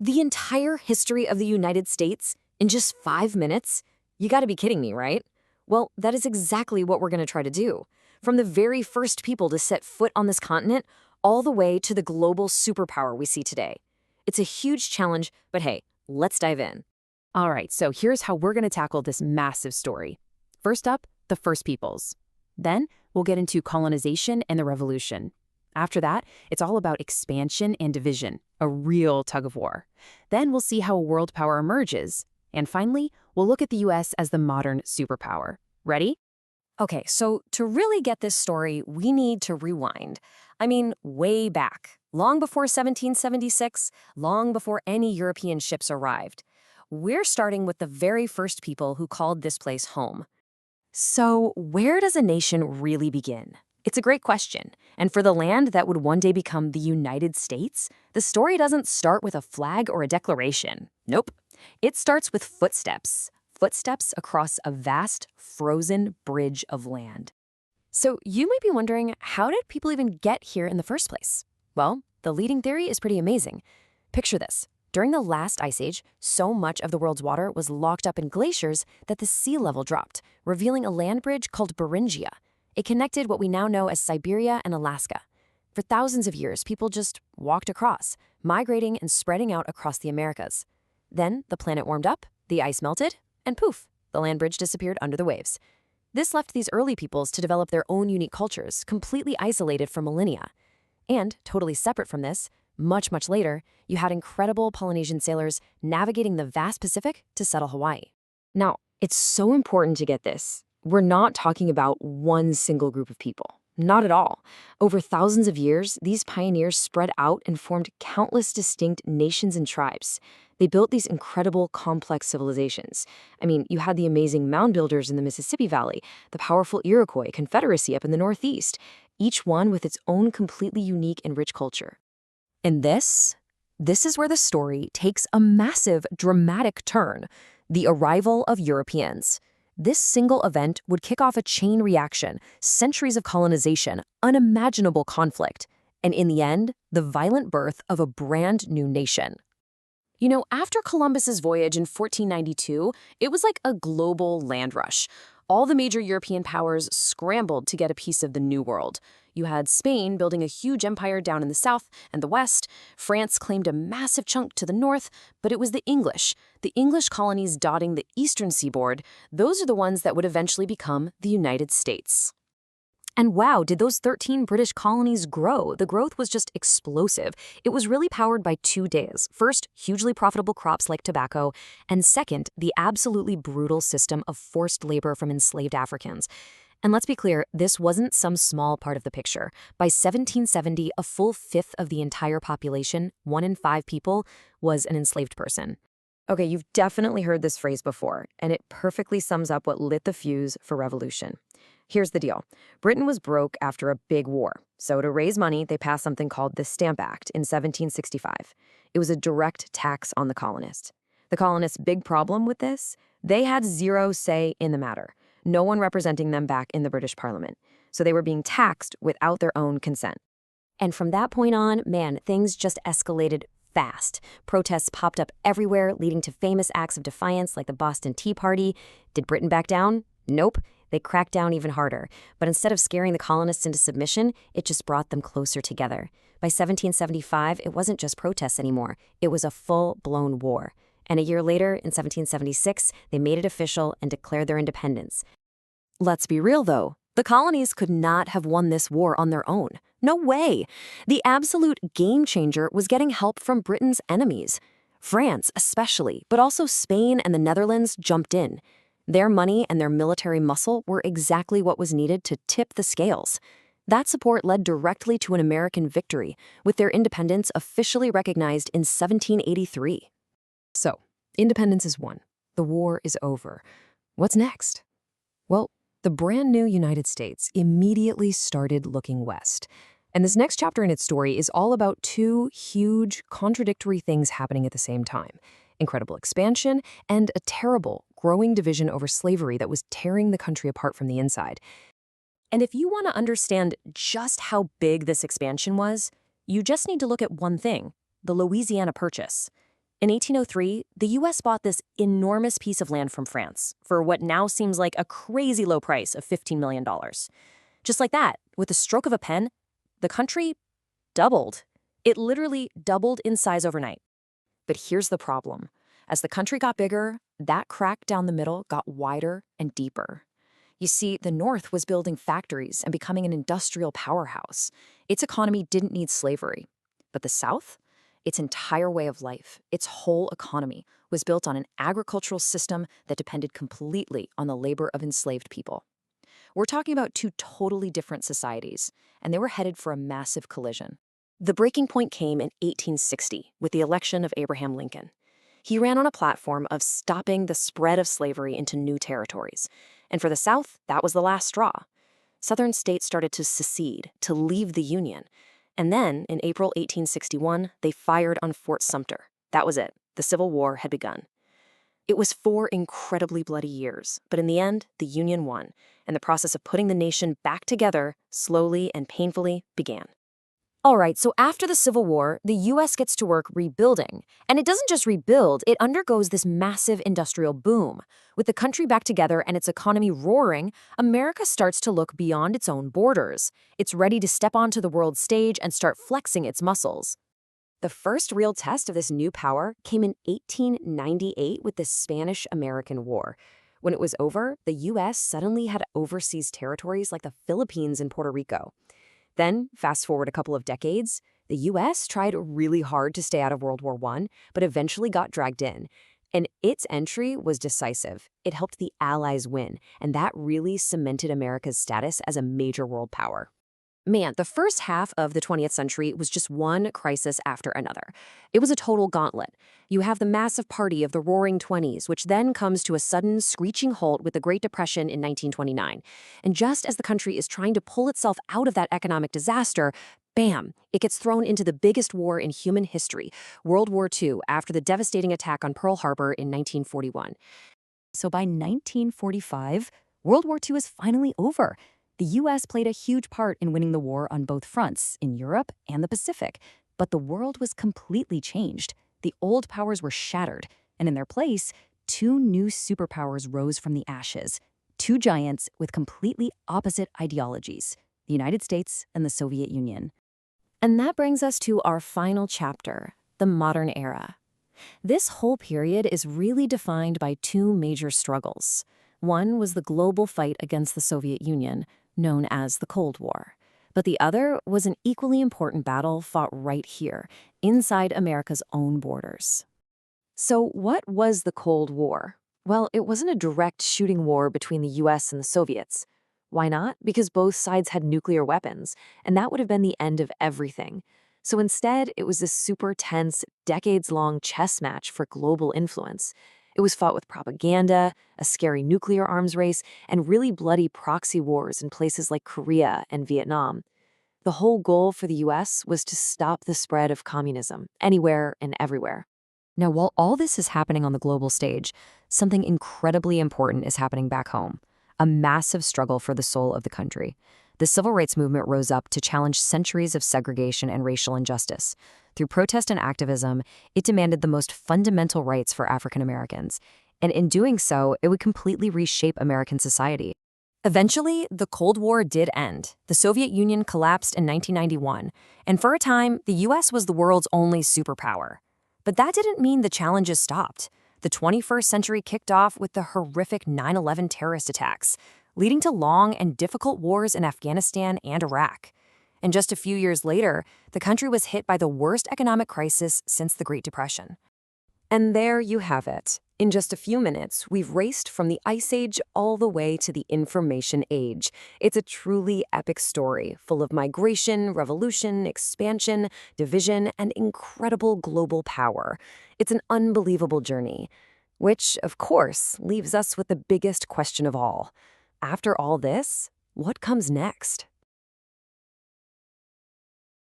The entire history of the United States in just 5 minutes? You gotta be kidding me, right? Well, that is exactly what we're gonna try to do. From the very first people to set foot on this continent, all the way to the global superpower we see today. It's a huge challenge, but hey, let's dive in. All right, so here's how we're going to tackle this massive story. First up, the first peoples. Then we'll get into colonization and the revolution. After that, it's all about expansion and division, a real tug of war. Then we'll see how a world power emerges. And finally, we'll look at the US as the modern superpower. Ready? Okay, so to really get this story, we need to rewind. I mean, way back, long before 1776, long before any European ships arrived. We're starting with the very first people who called this place home. So, where does a nation really begin? It's a great question. And for the land that would one day become the United States, the story doesn't start with a flag or a declaration. Nope. It starts with footsteps. Footsteps across a vast, frozen bridge of land. So you might be wondering, how did people even get here in the first place? Well, the leading theory is pretty amazing. Picture this. During the last ice age, so much of the world's water was locked up in glaciers that the sea level dropped, revealing a land bridge called Beringia. It connected what we now know as Siberia and Alaska. For thousands of years, people just walked across, migrating and spreading out across the Americas. Then the planet warmed up, the ice melted, and poof, the land bridge disappeared under the waves. This left these early peoples to develop their own unique cultures, completely isolated for millennia. And, totally separate from this, much later, you had incredible Polynesian sailors navigating the vast Pacific to settle Hawaii. Now, it's so important to get this. We're not talking about one single group of people. Not at all. Over thousands of years, these pioneers spread out and formed countless distinct nations and tribes. They built these incredible, complex civilizations. I mean, you had the amazing mound builders in the Mississippi Valley, the powerful Iroquois Confederacy up in the Northeast, each one with its own completely unique and rich culture. And this is where the story takes a massive, dramatic turn: the arrival of Europeans. This single event would kick off a chain reaction, centuries of colonization, unimaginable conflict, and in the end, the violent birth of a brand new nation. You know, after Columbus's voyage in 1492, it was like a global land rush. All the major European powers scrambled to get a piece of the New World. You had Spain building a huge empire down in the south and the west. France claimed a massive chunk to the north, but it was the English colonies dotting the eastern seaboard. Those are the ones that would eventually become the United States. And wow, did those 13 British colonies grow? The growth was just explosive. It was really powered by two days. First, hugely profitable crops like tobacco, and second, the absolutely brutal system of forced labor from enslaved Africans. And let's be clear, this wasn't some small part of the picture. By 1770, a full fifth of the entire population, 1 in 5 people, was an enslaved person. Okay, you've definitely heard this phrase before, and it perfectly sums up what lit the fuse for revolution. Here's the deal. Britain was broke after a big war. So to raise money, they passed something called the Stamp Act in 1765. It was a direct tax on the colonists. The colonists' big problem with this? They had zero say in the matter. No one representing them back in the British Parliament. So they were being taxed without their own consent. And from that point on, man, things just escalated fast. Protests popped up everywhere, leading to famous acts of defiance like the Boston Tea Party. Did Britain back down? Nope. They cracked down even harder. But instead of scaring the colonists into submission, it just brought them closer together. By 1775, it wasn't just protests anymore. It was a full-blown war. And a year later, in 1776, they made it official and declared their independence. Let's be real, though. The colonies could not have won this war on their own. No way. The absolute game changer was getting help from Britain's enemies. France, especially, but also Spain and the Netherlands jumped in. Their money and their military muscle were exactly what was needed to tip the scales. That support led directly to an American victory, with their independence officially recognized in 1783. So, independence is won. The war is over. What's next? Well, the brand new United States immediately started looking west. And this next chapter in its story is all about two huge, contradictory things happening at the same time: incredible expansion and a terrible, growing division over slavery that was tearing the country apart from the inside. And if you want to understand just how big this expansion was, you just need to look at one thing: the Louisiana Purchase. In 1803, the US bought this enormous piece of land from France for what now seems like a crazy low price of $15 million. Just like that, with the stroke of a pen, the country doubled. It literally doubled in size overnight. But here's the problem. As the country got bigger, that crack down the middle got wider and deeper. You see, the North was building factories and becoming an industrial powerhouse. Its economy didn't need slavery. But the South? Its entire way of life, its whole economy, was built on an agricultural system that depended completely on the labor of enslaved people. We're talking about two totally different societies, and they were headed for a massive collision. The breaking point came in 1860 with the election of Abraham Lincoln. He ran on a platform of stopping the spread of slavery into new territories. And for the South, that was the last straw. Southern states started to secede, to leave the Union. And then, in April 1861, they fired on Fort Sumter. That was it. The Civil War had begun. It was 4 incredibly bloody years, but in the end, the Union won, and the process of putting the nation back together, slowly and painfully, began. All right, so after the Civil War, the US gets to work rebuilding. And it doesn't just rebuild, it undergoes this massive industrial boom. With the country back together and its economy roaring, America starts to look beyond its own borders. It's ready to step onto the world stage and start flexing its muscles. The first real test of this new power came in 1898 with the Spanish-American War. When it was over, the US suddenly had overseas territories like the Philippines and Puerto Rico. Then, fast forward a couple of decades, the US tried really hard to stay out of World War I, but eventually got dragged in. And its entry was decisive. It helped the Allies win, and that really cemented America's status as a major world power. Man, the first half of the 20th century was just one crisis after another. It was a total gauntlet. You have the massive party of the Roaring Twenties, which then comes to a sudden screeching halt with the Great Depression in 1929. And just as the country is trying to pull itself out of that economic disaster, bam, it gets thrown into the biggest war in human history, World War II, after the devastating attack on Pearl Harbor in 1941. So by 1945, World War II is finally over. The US played a huge part in winning the war on both fronts, in Europe and the Pacific. But the world was completely changed. The old powers were shattered, and in their place, 2 new superpowers rose from the ashes. 2 giants with completely opposite ideologies, the United States and the Soviet Union. And that brings us to our final chapter, the modern era. This whole period is really defined by 2 major struggles. One was the global fight against the Soviet Union, known as the Cold War. But the other was an equally important battle fought right here, inside America's own borders. So what was the Cold War? Well, it wasn't a direct shooting war between the US and the Soviets. Why not? Because both sides had nuclear weapons, and that would have been the end of everything. So instead, it was this super tense, decades-long chess match for global influence. It was fought with propaganda, a scary nuclear arms race, and really bloody proxy wars in places like Korea and Vietnam. The whole goal for the US was to stop the spread of communism, anywhere and everywhere. Now, while all this is happening on the global stage, something incredibly important is happening back home. A massive struggle for the soul of the country. The civil rights movement rose up to challenge centuries of segregation and racial injustice. Through protest and activism, it demanded the most fundamental rights for African Americans. And in doing so, it would completely reshape American society. Eventually, the Cold War did end. The Soviet Union collapsed in 1991. And for a time, the US was the world's only superpower. But that didn't mean the challenges stopped. The 21st century kicked off with the horrific 9/11 terrorist attacks, leading to long and difficult wars in Afghanistan and Iraq. And just a few years later, the country was hit by the worst economic crisis since the Great Depression. And there you have it. In just a few minutes, we've raced from the Ice Age all the way to the Information Age. It's a truly epic story, full of migration, revolution, expansion, division, and incredible global power. It's an unbelievable journey, which, of course, leaves us with the biggest question of all. After all this, what comes next?